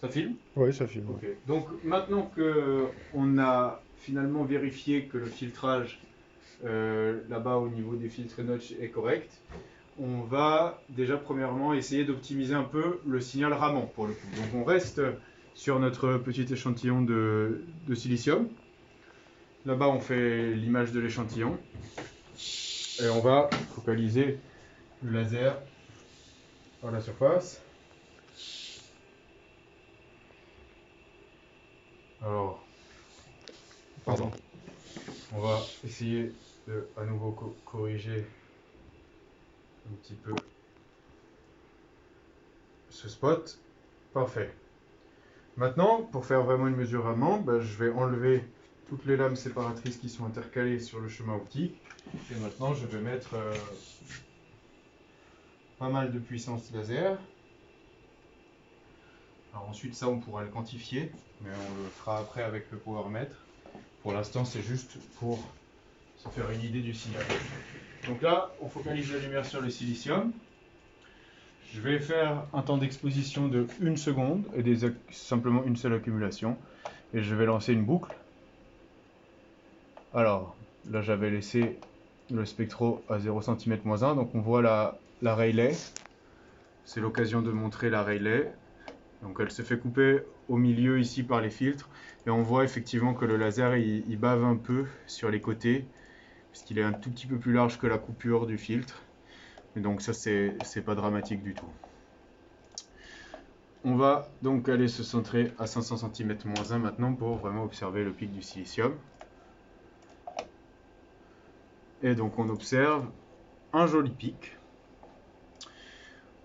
Ça filme? Oui, ça filme. Ok. Ouais. Donc maintenant que on a finalement vérifié que le filtrage là-bas au niveau des filtres notch est correct, on va déjà premièrement essayer d'optimiser un peu le signal Raman pour le coup. Donc on reste sur notre petit échantillon de silicium. Là-bas on fait l'image de l'échantillon et on va focaliser le laser par la surface. Alors, Pardon. on va essayer de à nouveau corriger un petit peu ce spot. Parfait. Maintenant, pour faire vraiment une mesure Raman, je vais enlever toutes les lames séparatrices qui sont intercalées sur le chemin optique. Et maintenant, je vais mettre pas mal de puissance laser. Alors ensuite, ça, on pourra le quantifier, mais on le fera après avec le powermètre. Pour l'instant, c'est juste pour se faire une idée du signal. Donc là, on focalise la lumière sur le silicium. Je vais faire un temps d'exposition de 1 seconde et simplement une seule accumulation. Et je vais lancer une boucle. Alors, là j'avais laissé le spectro à 0 cm-1, donc on voit la Rayleigh. C'est l'occasion de montrer la Rayleigh. Donc elle se fait couper au milieu ici par les filtres. Et on voit effectivement que le laser il bave un peu sur les côtés, puisqu'il est un tout petit peu plus large que la coupure du filtre. Et donc ça c'est pas dramatique du tout. On va donc aller se centrer à 500 cm-1 maintenant pour vraiment observer le pic du silicium. Et donc on observe un joli pic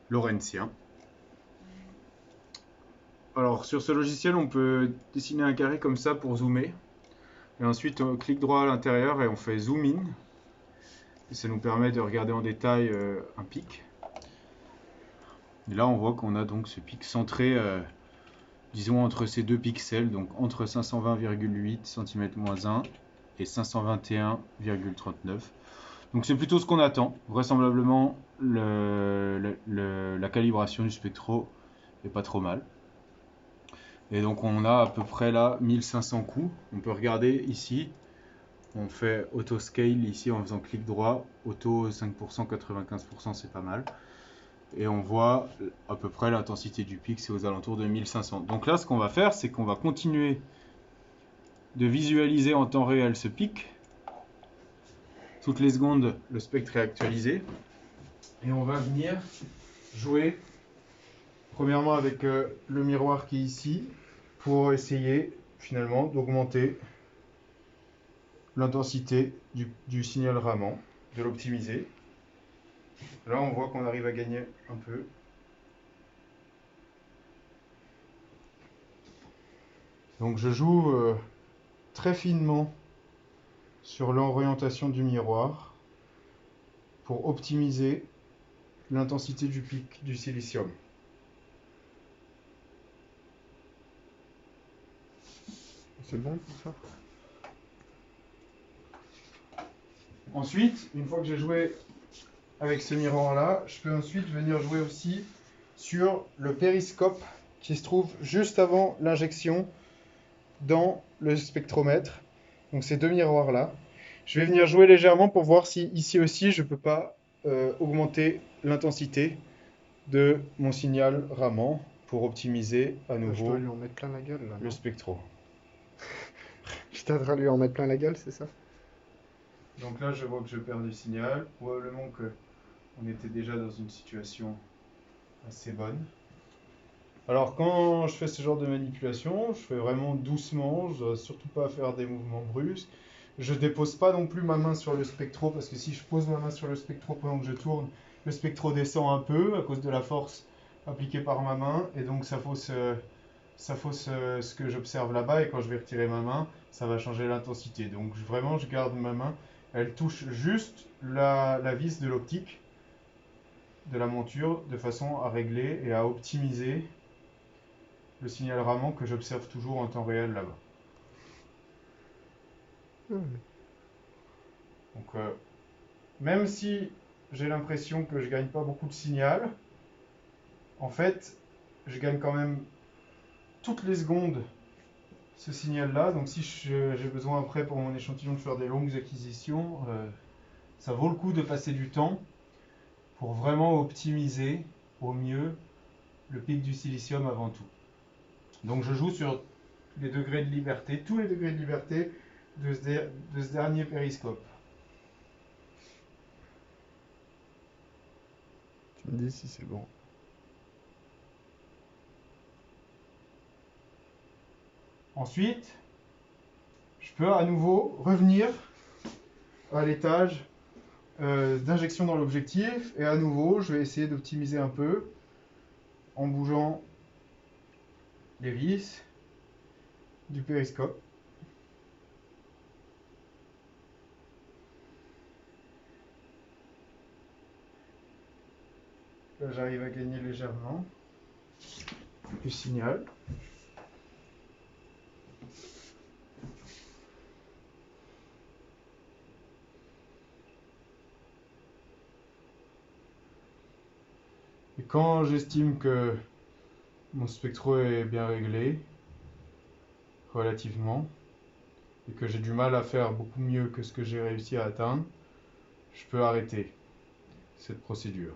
lorenzien. Alors sur ce logiciel, on peut dessiner un carré comme ça pour zoomer. Et ensuite, on clique droit à l'intérieur et on fait zoom in. Et ça nous permet de regarder en détail un pic. Et là, on voit qu'on a donc ce pic centré, disons, entre ces deux pixels, donc entre 520,8 cm-1 et 521,39. Donc c'est plutôt ce qu'on attend. Vraisemblablement, la calibration du spectro est pas trop mal. Et donc on a à peu près là 1500 coups. On peut regarder ici. On fait auto scale ici en faisant clic droit. Auto 5%, 95% c'est pas mal. Et on voit à peu près l'intensité du pic, c'est aux alentours de 1500. Donc là ce qu'on va faire, c'est qu'on va continuer de visualiser en temps réel ce pic. Toutes les secondes, le spectre est actualisé. Et on va venir jouer premièrement avec le miroir qui est ici pour essayer finalement d'augmenter l'intensité du signal Raman, de l'optimiser. Là on voit qu'on arrive à gagner un peu. Donc je joue très finement sur l'orientation du miroir pour optimiser l'intensité du pic du silicium. C'est bon pour ça? Ensuite, une fois que j'ai joué avec ce miroir-là, je peux ensuite venir jouer aussi sur le périscope qui se trouve juste avant l'injection dans le spectromètre. Donc ces deux miroirs-là. Je vais venir jouer légèrement pour voir si ici aussi je ne peux pas augmenter l'intensité de mon signal Raman pour optimiser à Je dois nouveau lui en mettre plein la gueule là, le non? spectro. Je t'aiderai à lui en mettre plein la gueule, c'est ça? Donc là, je vois que je perds du signal. Probablement que on était déjà dans une situation assez bonne. Alors quand je fais ce genre de manipulation, je fais vraiment doucement, je dois surtout pas faire des mouvements brusques. Je dépose pas non plus ma main sur le spectro parce que si je pose ma main sur le spectro pendant que je tourne, le spectro descend un peu à cause de la force appliquée par ma main et donc ça fausse ce que j'observe là-bas et quand je vais retirer ma main, ça va changer l'intensité. Donc vraiment, je garde ma main, elle touche juste la vis de l'optique de la monture de façon à régler et à optimiser le signal Raman que j'observe toujours en temps réel là-bas. Hmm. Donc même si j'ai l'impression que je gagne pas beaucoup de signal, en fait, je gagne quand même toutes les secondes ce signal-là. Donc si j'ai besoin après pour mon échantillon de faire des longues acquisitions, ça vaut le coup de passer du temps pour vraiment optimiser au mieux le pic du silicium avant tout. Donc je joue sur les degrés de liberté, tous les degrés de liberté de ce dernier périscope. Tu me dis si c'est bon. Ensuite, je peux à nouveau revenir à l'étage d'injection dans l'objectif et à nouveau je vais essayer d'optimiser un peu en bougeant les vis du périscope. Là j'arrive à gagner légèrement du signal. Et quand j'estime que mon spectro est bien réglé, relativement, et que j'ai du mal à faire beaucoup mieux que ce que j'ai réussi à atteindre, je peux arrêter cette procédure.